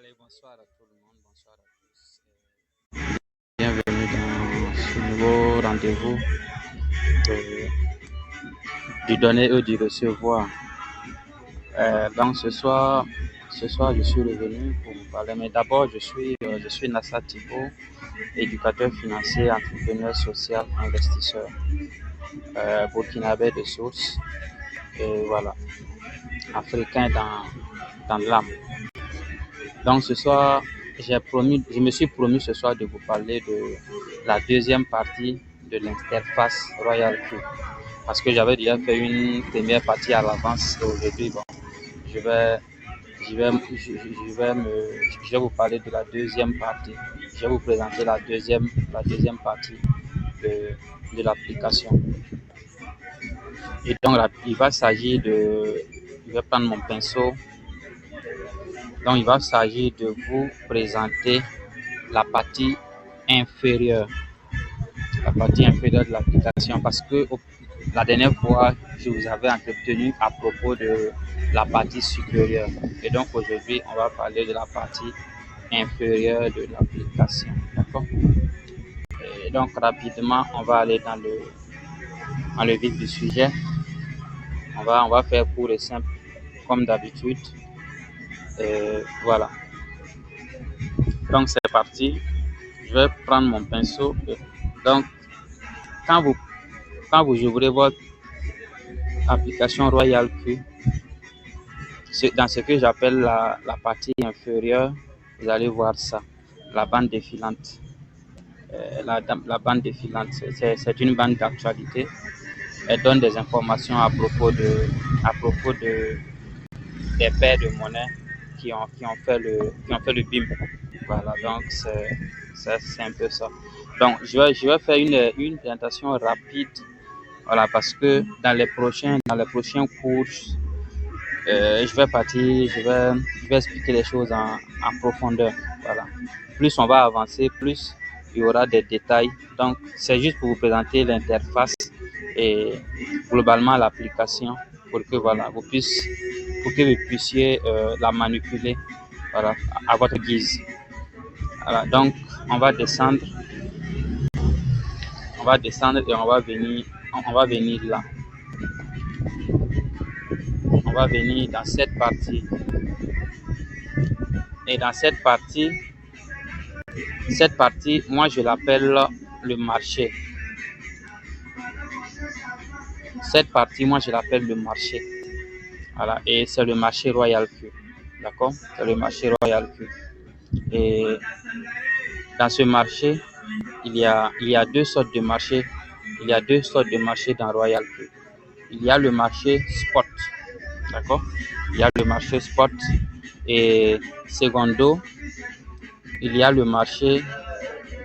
Allez, bonsoir à tout le monde, bonsoir à tous. Bienvenue dans ce nouveau rendez-vous de- du donner et du recevoir. Donc ce soir, je suis revenu pour vous parler. Mais d'abord, je suis Nassa Thibault, éducateur financier, entrepreneur social, investisseur, burkinabé de source, et voilà, africain dans l'âme. Donc ce soir, je me suis promis ce soir de vous parler de la deuxième partie de l'interface Royal Q. Parce que j'avais déjà fait une première partie à l'avance et aujourd'hui, bon, je vais, je vais vous parler de la deuxième partie. Je vais vous présenter la deuxième partie de l'application. Et donc, je vais prendre mon pinceau. Donc, il va s'agir de vous présenter la partie inférieure, de l'application, parce que la dernière fois, je vous avais entretenu à propos de la partie supérieure. Et donc, aujourd'hui, on va parler de la partie inférieure de l'application. D'accord? Et donc, rapidement, on va aller dans le vif du sujet. On va faire court et simple, comme d'habitude. Voilà. Donc, c'est parti. Je vais prendre mon pinceau. Donc, quand vous ouvrez votre application Royal Q, dans ce que j'appelle la partie inférieure, vous allez voir ça, la bande défilante. La bande défilante, c'est une bande d'actualité. Elle donne des informations à propos des paires de monnaie qui ont fait le BIM. Voilà, donc c'est un peu ça. Donc je vais faire une présentation rapide. Voilà, parce que dans les prochains cours, je vais expliquer les choses en profondeur. Voilà. Plus on va avancer, plus il y aura des détails. Donc, c'est juste pour vous présenter l'interface et globalement l'application pour que voilà, pour que vous puissiez la manipuler, voilà, à votre guise. Voilà. Donc, on va descendre et on va venir là. On va venir dans cette partie. Et dans cette partie, moi je l'appelle le marché. Cette partie, moi je l'appelle le marché. Voilà, et c'est le marché Royal Q. D'accord? C'est le marché Royal Q. Et dans ce marché, il y a deux sortes de marchés. Il y a deux sortes de marchés dans Royal Q. Il y a le marché spot. D'accord? Il y a le marché spot. Et secondo, il y a le marché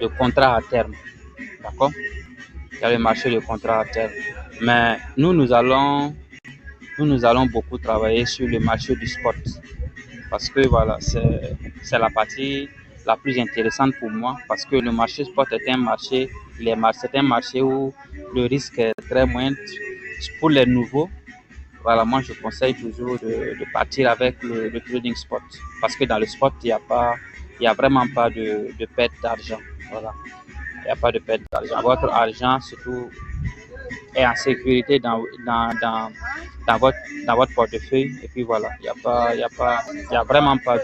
de contrat à terme. D'accord? Il y a le marché de contrat à terme. Mais nous allons beaucoup travailler sur le marché du spot. Parce que voilà, c'est la partie la plus intéressante pour moi. Parce que le marché spot est un marché, c'est un marché où le risque est très moindre. Pour les nouveaux, voilà, moi je conseille toujours de partir avec le trading spot. Parce que dans le spot, il y a vraiment pas de perte d'argent. Voilà. Il n'y a pas de perte d'argent. Votre argent, surtout, est en sécurité dans votre portefeuille. Et puis voilà, il y a vraiment pas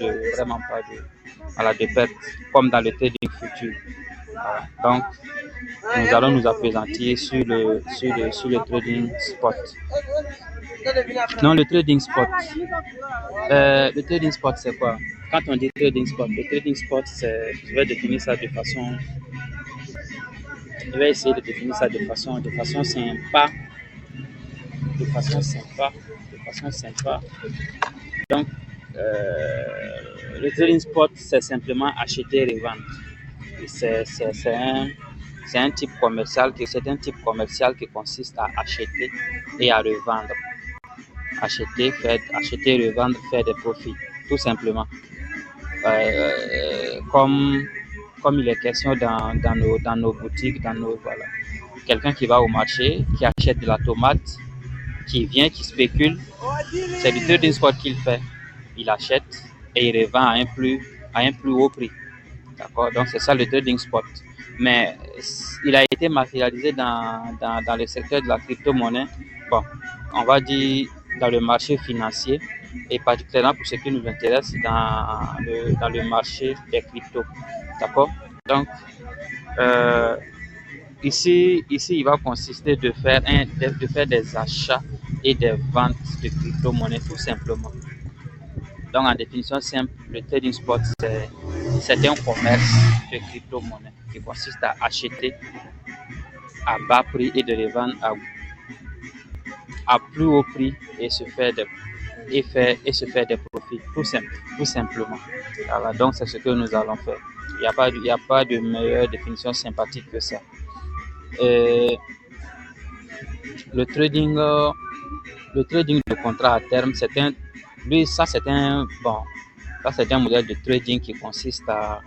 voilà, de perte comme dans le trading futur. Voilà. Donc, nous allons nous appesantir sur le trading spot. Non, le trading spot. Le trading spot, c'est quoi? Quand on dit trading spot, le trading spot, je vais définir ça de façon. Je vais essayer de définir ça de façon sympa. De façon sympa. Donc, le trading spot, c'est simplement acheter et revendre. C'est un type commercial qui consiste à acheter et à revendre. Acheter, revendre, faire des profits, tout simplement. Comme il est question dans nos boutiques, voilà. Quelqu'un qui va au marché, qui achète de la tomate, qui vient, qui spécule, c'est du trading spot qu'il fait. Il achète et il revend à un plus à un plus haut prix. D'accord? Donc, c'est ça le trading spot. Mais il a été matérialisé dans le secteur de la crypto-monnaie. Bon, on va dire dans le marché financier et particulièrement pour ce qui nous intéresse dans le marché des cryptos. D'accord? Donc, euh, ici, il va consister de faire des achats et des ventes de crypto-monnaies tout simplement. Donc, en définition simple, le trading spot, c'est un commerce de crypto-monnaie qui consiste à acheter à bas prix et de les vendre à plus haut prix et se faire des profits, tout simplement. Voilà, donc, c'est ce que nous allons faire. Il n'y a pas de meilleure définition sympathique que ça. Et le trading, de contrat à terme, c'est un modèle de trading qui consiste à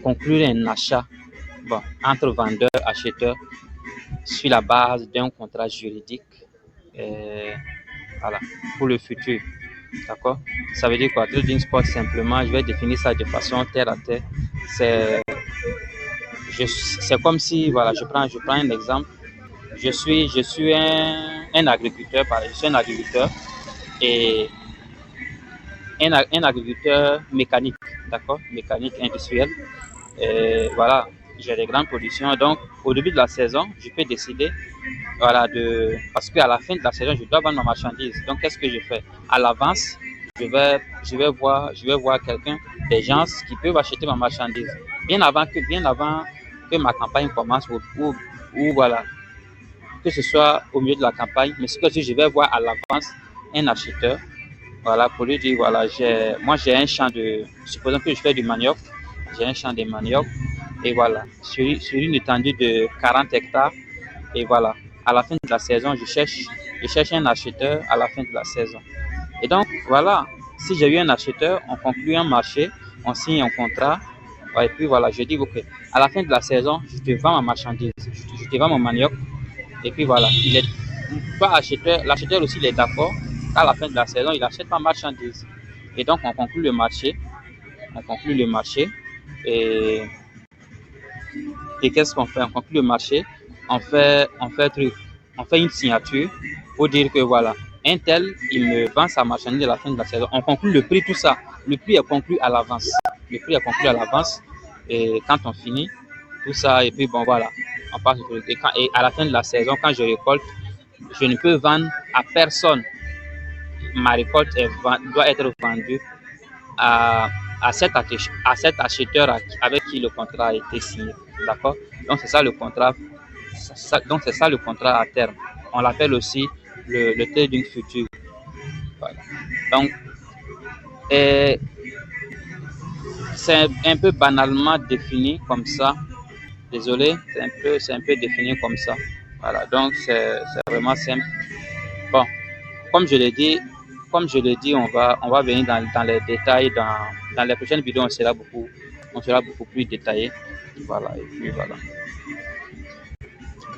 conclure un achat entre vendeur et acheteur sur la base d'un contrat juridique voilà, pour le futur. D'accord? Ça veut dire quoi? Trading spot, simplement, je vais définir ça de façon terre à terre. C'est comme si, voilà, je prends un exemple. Je suis un agriculteur, je suis un agriculteur et un agriculteur mécanique, d'accord? Mécanique industriel. Et voilà, j'ai des grandes productions. Donc, au début de la saison, je peux décider, voilà, parce qu'à la fin de la saison, je dois vendre ma marchandise. Donc, qu'est-ce que je fais? À l'avance, je vais voir quelqu'un, des gens qui peuvent acheter ma marchandise. Bien avant que ma campagne commence ou voilà, que ce soit au milieu de la campagne, mais ce que je vais voir à l'avance un acheteur, voilà, pour lui dire, voilà, moi j'ai un champ supposons que je fais du manioc, j'ai un champ de manioc, et voilà, sur une étendue de 40 hectares, et voilà, à la fin de la saison, je cherche un acheteur à la fin de la saison. Et donc, voilà, si j'ai eu un acheteur, on conclut un marché, on signe un contrat, et puis voilà, je dis, ok, à la fin de la saison, je te vends ma marchandise, je te vends mon manioc, et puis voilà, l'acheteur aussi il est d'accord qu'à la fin de la saison, il achète ma marchandise. Et donc on conclut le marché. Et, qu'est-ce qu'on fait? On conclut le marché, on fait une signature pour dire que voilà, un tel, il me vend sa marchandise à la fin de la saison. On conclut le prix, tout ça. Le prix est conclu à l'avance. Et quand on finit tout ça, et puis bon voilà, on passe et à la fin de la saison, quand je récolte, je ne peux vendre à personne. Ma récolte doit être vendue à cet acheteur avec qui le contrat a été signé. D'accord? Donc c'est ça le contrat. Donc c'est ça le contrat à terme. On l'appelle aussi le trading futur. Voilà. Donc c'est un peu banalement défini comme ça. Désolé, c'est un peu défini comme ça. Voilà, donc c'est vraiment simple. Bon, comme je l'ai dit, on va venir dans les détails dans les prochaines vidéos, on sera beaucoup plus détaillé. Voilà, et puis voilà.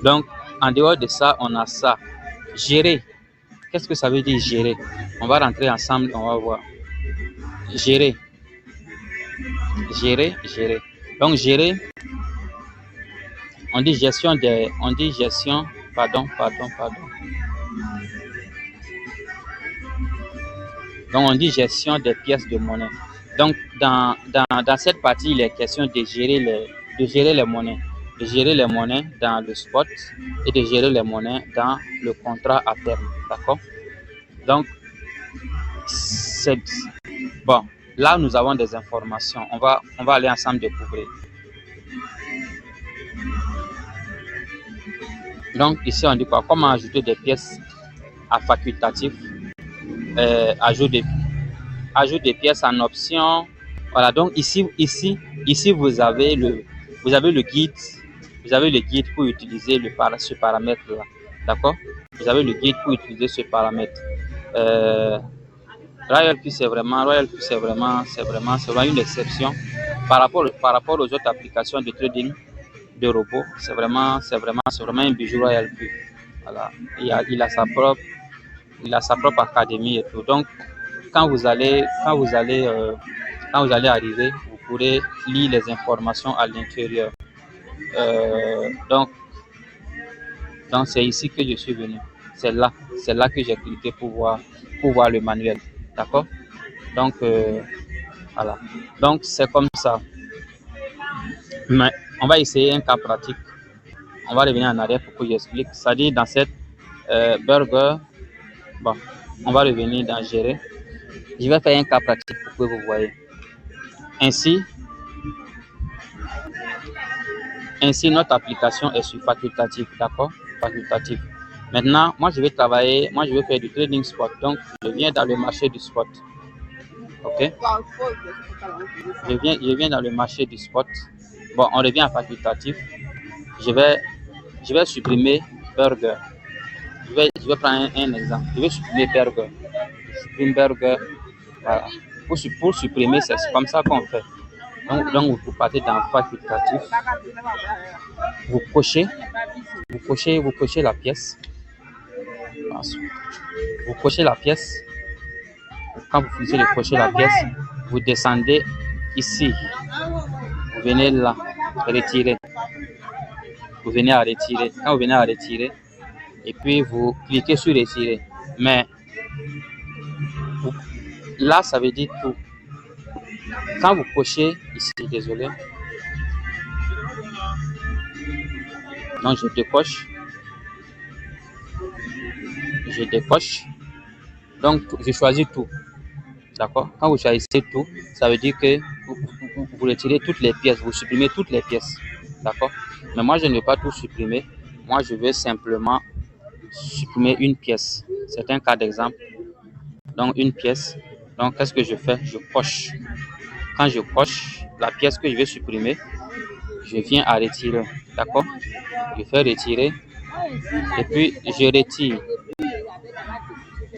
Donc, en dehors de ça, on a ça. Gérer. Qu'est-ce que ça veut dire gérer? On va rentrer ensemble, on va voir. Gérer. Donc, gérer, on dit gestion, pardon. Donc, on dit gestion des pièces de monnaie. Donc, dans cette partie, il est question de gérer les monnaies. De gérer les monnaies dans le spot et de gérer les monnaies dans le contrat à terme. D'accord? Donc, bon. Là, nous avons des informations. On va aller ensemble découvrir. Donc, ici, on dit quoi? Comment ajouter des pièces à facultatif, ajout des pièces en option. Voilà, donc ici vous avez le guide. Vous avez le guide pour utiliser ce paramètre-là. D'accord? Vous avez le guide pour utiliser ce paramètre. Royalty, c'est vraiment une exception par rapport aux autres applications de trading de robots. C'est vraiment un bijou Royalty. Voilà, il a sa propre académie et tout. Donc quand vous allez arriver, vous pourrez lire les informations à l'intérieur. Donc c'est ici que je suis venu. C'est là que j'ai cliqué pour voir le manuel. D'accord? Donc voilà. Donc c'est comme ça. Mais on va essayer un cas pratique. On va revenir en arrière pour que j'explique. C'est-à-dire dans cette burger, bon, on va revenir dans gérer. Je vais faire un cas pratique pour que vous voyez. Ainsi, notre application est sur facultatif, d'accord? Facultatif. Maintenant, moi, je vais faire du trading spot. Donc, je viens dans le marché du spot. OK? Je viens dans le marché du spot. Bon, on revient à facultatif. Je vais supprimer burger. Je vais prendre un exemple. Je vais supprimer burger. Je supprime burger. Voilà. Pour supprimer, c'est comme ça qu'on fait. Donc, vous partez dans facultatif. Vous cochez la pièce. Vous cochez la pièce. Quand vous finissez de cocher la pièce, vous descendez ici. Vous venez là, retirer. Vous venez à retirer. Quand vous venez à retirer, et puis vous cliquez sur retirer. Mais là, ça veut dire tout. Quand vous cochez ici, désolé. Donc, je décoche. Donc, je choisis tout. D'accord? Quand vous choisissez tout, ça veut dire que vous retirez toutes les pièces, vous supprimez toutes les pièces. D'accord? Mais moi, je ne veux pas tout supprimer. Moi, je veux simplement supprimer une pièce. C'est un cas d'exemple. Donc, une pièce. Donc, qu'est-ce que je fais? Je coche. Quand je coche la pièce que je vais supprimer, je viens à retirer. D'accord? Je fais retirer. Et puis, je retire.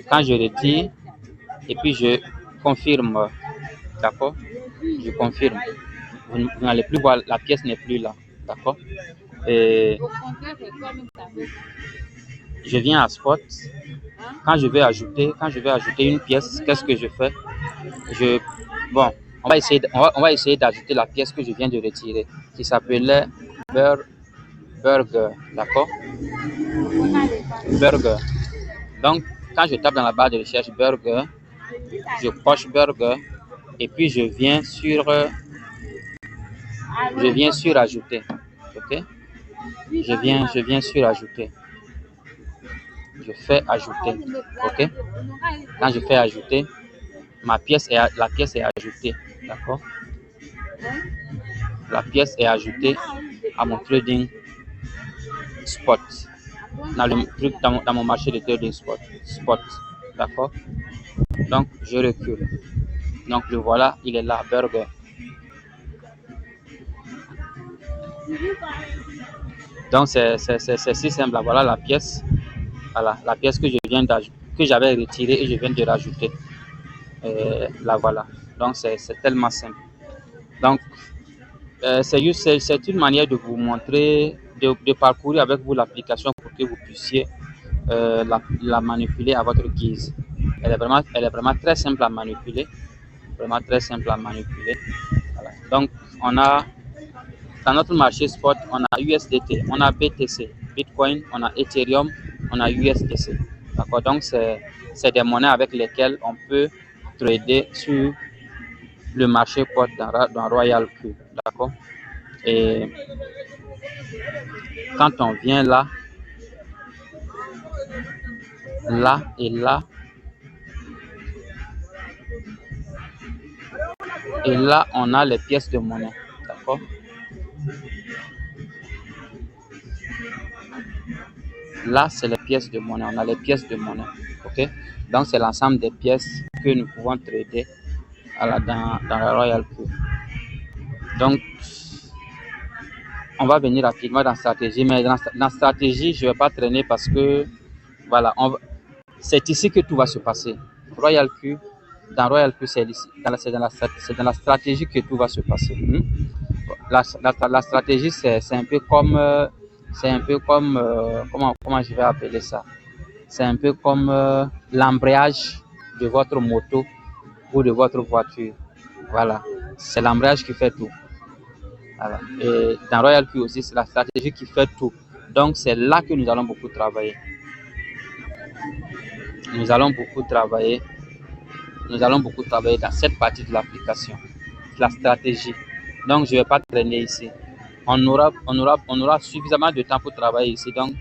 Quand je retire, et puis je confirme. D'accord? Je confirme. Vous n'allez plus voir, la pièce n'est plus là. D'accord? Et je viens à spot. Quand je vais ajouter une pièce, qu'est-ce que je fais? Bon, on va essayer d'ajouter la pièce que je viens de retirer, qui s'appelait burger. D'accord? Burger. Donc, quand je tape dans la barre de recherche burger, je coche burger et puis je viens sur ajouter. OK? Je viens sur ajouter. Je fais ajouter. OK? Quand je fais ajouter, la pièce est ajoutée. D'accord? La pièce est ajoutée à mon trading spot. Dans mon marché de trading spot. D'accord? Donc, je recule. Donc, le voilà, il est là, burger. Donc, c'est si simple. Voilà la pièce. Voilà, la pièce que j'avais retirée et je viens de rajouter. La voilà. Donc, c'est tellement simple. Donc, c'est une manière de vous montrer, de parcourir avec vous l'application pour que vous puissiez la manipuler à votre guise. Elle est vraiment très simple à manipuler. Vraiment très simple à manipuler. Voilà. Donc, on a dans notre marché spot, on a USDT, on a BTC, Bitcoin, on a Ethereum, on a USDC. D'accord? Donc, c'est des monnaies avec lesquelles on peut trader sur le marché spot dans Royal Q. D'accord? Et quand on vient là et là, on a les pièces de monnaie. D'accord? Là, c'est les pièces de monnaie. On a les pièces de monnaie. OK? Donc, c'est l'ensemble des pièces que nous pouvons trader dans la Royal Q. Donc, on va venir rapidement dans la stratégie. Mais dans la stratégie, je ne vais pas traîner parce que, voilà, c'est ici que tout va se passer. Royal Q, dans Royal Q, c'est dans la stratégie que tout va se passer. La stratégie, c'est un peu comme, comment je vais appeler ça? C'est un peu comme l'embrayage de votre moto ou de votre voiture. Voilà, c'est l'embrayage qui fait tout. Voilà. Et dans Royal Q aussi, c'est la stratégie qui fait tout. Donc, c'est là que nous allons beaucoup travailler. Nous allons beaucoup travailler dans cette partie de l'application, la stratégie. Donc, je ne vais pas traîner ici. On aura suffisamment de temps pour travailler ici. Donc,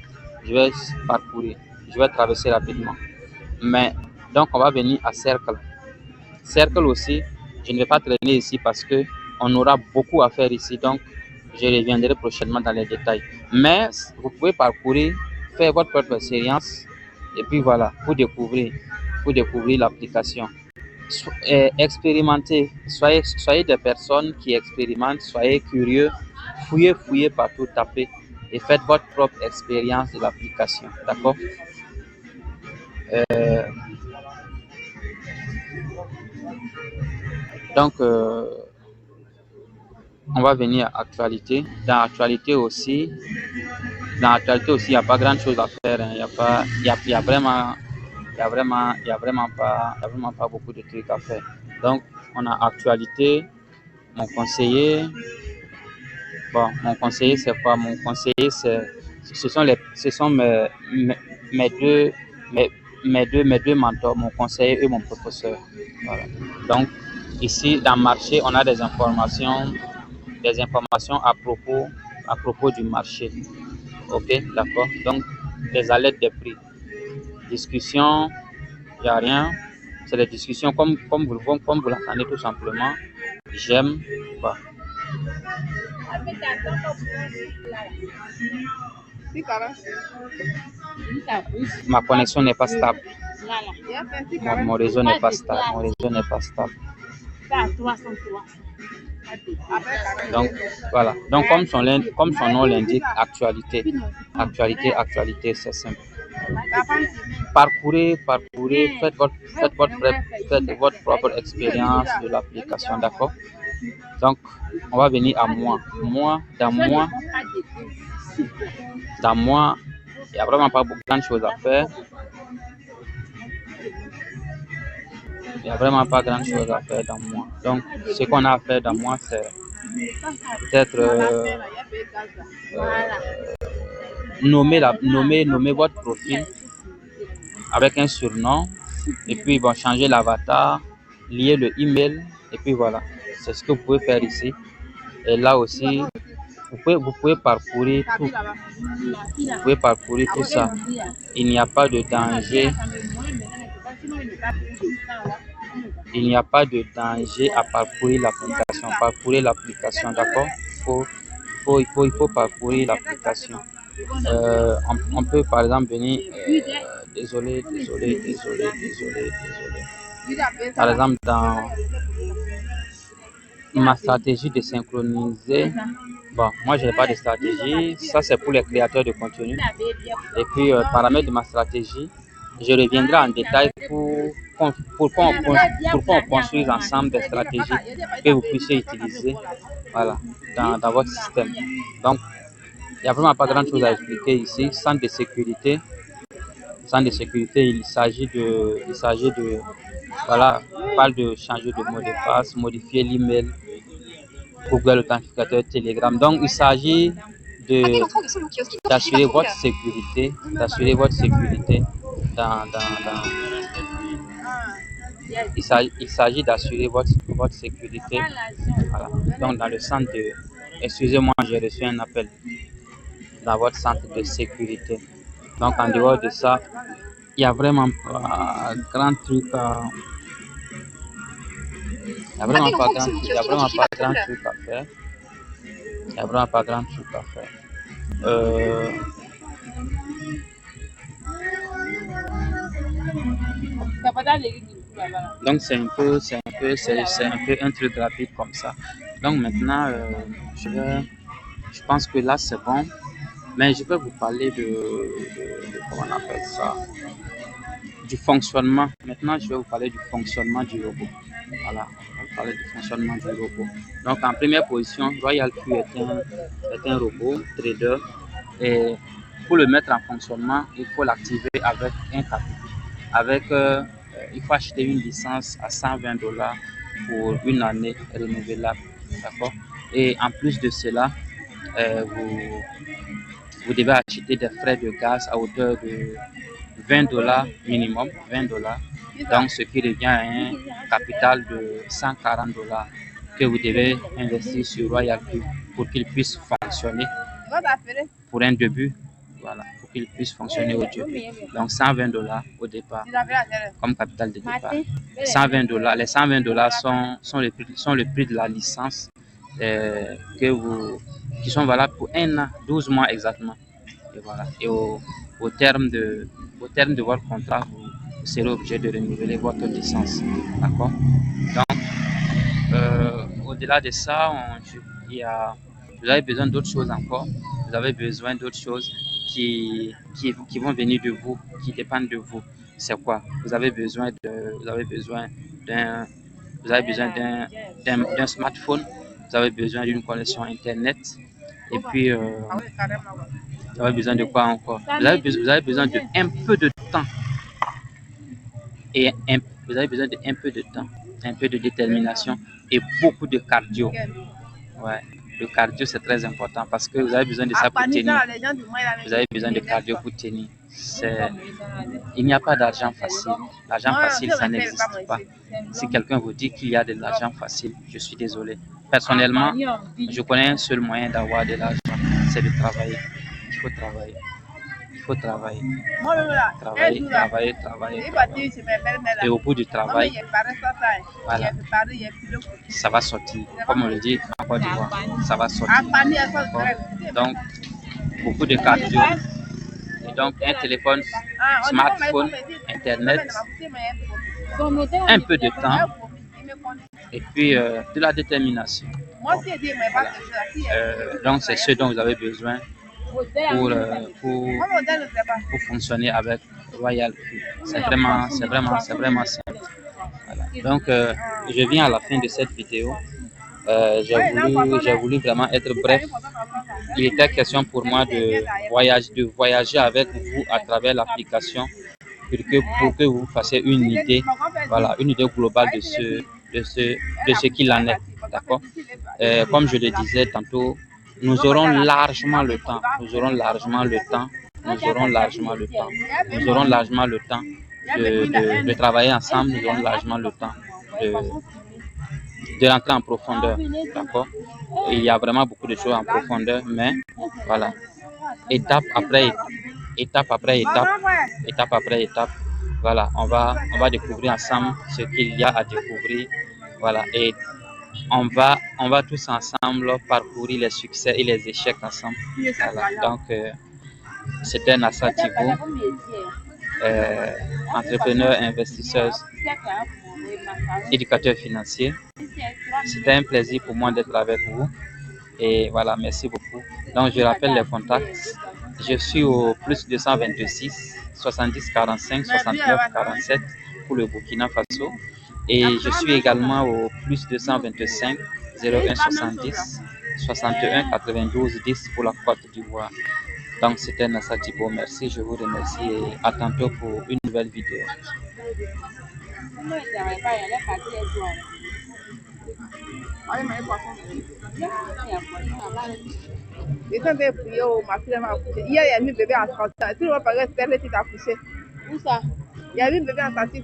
je vais parcourir. Je vais traverser rapidement. Mais, donc, on va venir à cercle. Cercle aussi, je ne vais pas traîner ici parce que on aura beaucoup à faire ici. Donc, je reviendrai prochainement dans les détails. Mais, vous pouvez parcourir, faire votre propre expérience. Et puis voilà, pour découvrir l'application. Expérimentez, soyez des personnes qui expérimentent, soyez curieux, fouillez partout, tapez et faites votre propre expérience de l'application. D'accord? Donc, on va venir à actualité. Dans l'actualité aussi, il n'y a pas grand chose à faire. Hein. Il y a vraiment pas beaucoup de trucs à faire. Donc, on a actualité, mon conseiller. Bon, mon conseiller, c'est quoi? Mon conseiller, ce sont mes deux mentors, mon conseiller et mon professeur. Voilà. Donc, ici, dans le marché, on a des informations à propos du marché. Ok, d'accord. Donc, les alertes des prix. Discussion, il n'y a rien. C'est des discussions comme vous l'entendez tout simplement. J'aime. Bon. Ma connexion n'est pas stable. Mon réseau n'est pas stable. Donc voilà. Donc comme son nom l'indique, actualité, c'est simple. Parcourez, faites votre propre expérience de l'application, d'accord? Donc on va venir à moi. Dans moi, il n'y a vraiment pas beaucoup de choses à faire. Il n'y a vraiment pas grand chose à faire dans moi. Donc, ce qu'on a à faire dans moi, c'est peut-être nommer votre profil avec un surnom, et puis bon, changer l'avatar, lier le email, et puis voilà. C'est ce que vous pouvez faire ici. Et là aussi, vous pouvez parcourir tout. Vous pouvez parcourir tout ça. Il n'y a pas de danger. Il n'y a pas de danger à parcourir l'application. Parcourir l'application, d'accord? Il faut parcourir l'application. On peut par exemple venir. Désolé. Par exemple, dans ma stratégie de synchroniser. Bon, moi je n'ai pas de stratégie. Ça, c'est pour les créateurs de contenu. Et puis, paramètres de ma stratégie, je reviendrai en détail pour qu'on construise ensemble des stratégies que vous puissiez utiliser, voilà, dans votre système. Donc, il n'y a vraiment pas grand chose à expliquer ici. Centre de sécurité, il s'agit de, voilà, on parle de changer de mot de passe, modifier l'email, Google Authenticateur, Telegram. Donc, il s'agit d'assurer votre sécurité, dans il s'agit d'assurer votre sécurité. Voilà. Donc, dans le centre de, excusez-moi, j'ai reçu un appel, dans votre centre de sécurité. Donc, en dehors de ça, il n'y a vraiment pas grand truc à, il n'y a vraiment pas grand truc à faire. Il n'y a vraiment pas grand truc à faire. Donc c'est un peu un truc rapide comme ça. Donc maintenant, je pense que là c'est bon. Mais je vais vous parler de comment on appelle ça, du fonctionnement. Maintenant, je vais vous parler du fonctionnement du robot. Voilà, on va parler du fonctionnement du robot. Donc en première position, Royal Q est un robot trader. Et pour le mettre en fonctionnement, il faut l'activer avec un capital, avec il faut acheter une licence à 120 $ pour une année renouvelable. D'accord? Et en plus de cela, vous devez acheter des frais de gaz à hauteur de 20 $ minimum, 20 $, donc ce qui revient à un capital de 140 $ que vous devez investir sur Royal Q pour qu'il puisse fonctionner pour un début. Voilà, pour qu'il puisse fonctionner au début. Donc 120 $ au départ comme capital de départ. 120 $, les 120 $ sont le prix de la licence qui sont valables pour un an, 12 mois exactement. Et voilà. Et au terme de votre contrat, vous serez obligé de renouveler votre licence. D'accord? Donc, au-delà de ça, vous avez besoin d'autres choses encore. Vous avez besoin d'autres choses qui vont venir de vous, qui dépendent de vous. C'est quoi? Vous avez besoin d'un smartphone, vous avez besoin d'une connexion Internet, et puis vous avez besoin de quoi encore? Vous avez besoin de un peu de temps vous avez besoin d'un peu de temps, un peu de détermination et beaucoup de cardio. Ouais. Le cardio, c'est très important parce que vous avez besoin de ça pour tenir. Vous avez besoin de cardio pour tenir. Il n'y a pas d'argent facile. L'argent facile, ça n'existe pas. Si quelqu'un vous dit qu'il y a de l'argent facile, je suis désolé. Personnellement, je connais un seul moyen d'avoir de l'argent, c'est de travailler. Il faut travailler. Il faut travailler. Travailler. Et au bout du travail, voilà, ça va sortir. Comme on le dit en Côte d'Ivoire, ça va sortir. Donc, beaucoup de cardio. Et donc, un téléphone, smartphone, Internet, un peu de temps, et puis de la détermination. Voilà. Donc, c'est ce dont vous avez besoin pour fonctionner avec Royal Q. C'est vraiment simple. Voilà. Donc, je viens à la fin de cette vidéo. J'ai voulu vraiment être bref. Il était question pour moi de voyager avec vous à travers l'application pour que vous fassiez une idée, voilà, une idée globale de ce qu'il en est. D'accord? Comme je le disais tantôt, nous aurons largement le temps de travailler ensemble, nous aurons largement le temps de rentrer en profondeur. D'accord? Il y a vraiment beaucoup de choses en profondeur, mais voilà, étape après étape, voilà, on va découvrir ensemble ce qu'il y a à découvrir. Voilà, et on va tous ensemble parcourir les succès et les échecs ensemble. Voilà, donc c'était Nassa Thibault, entrepreneur, investisseur, éducateur financier. C'était un plaisir pour moi d'être avec vous. Et voilà, merci beaucoup. Donc, je rappelle les contacts. Je suis au plus 226 70 45 69 47 pour le Burkina Faso. Et je suis également au plus 225 01 70 61 92 10 pour la Côte d'Ivoire. Donc, c'était Nassa Thibault. Merci, je vous remercie et à tantôt pour une nouvelle vidéo. Et quand t'es prié, ma fille m'a accouché. Hier, il y a mis bébé en 30 ans. Tu ne vas pas rester, tu t'as accouché. Où ça? Il y a mis bébé en 30 ans.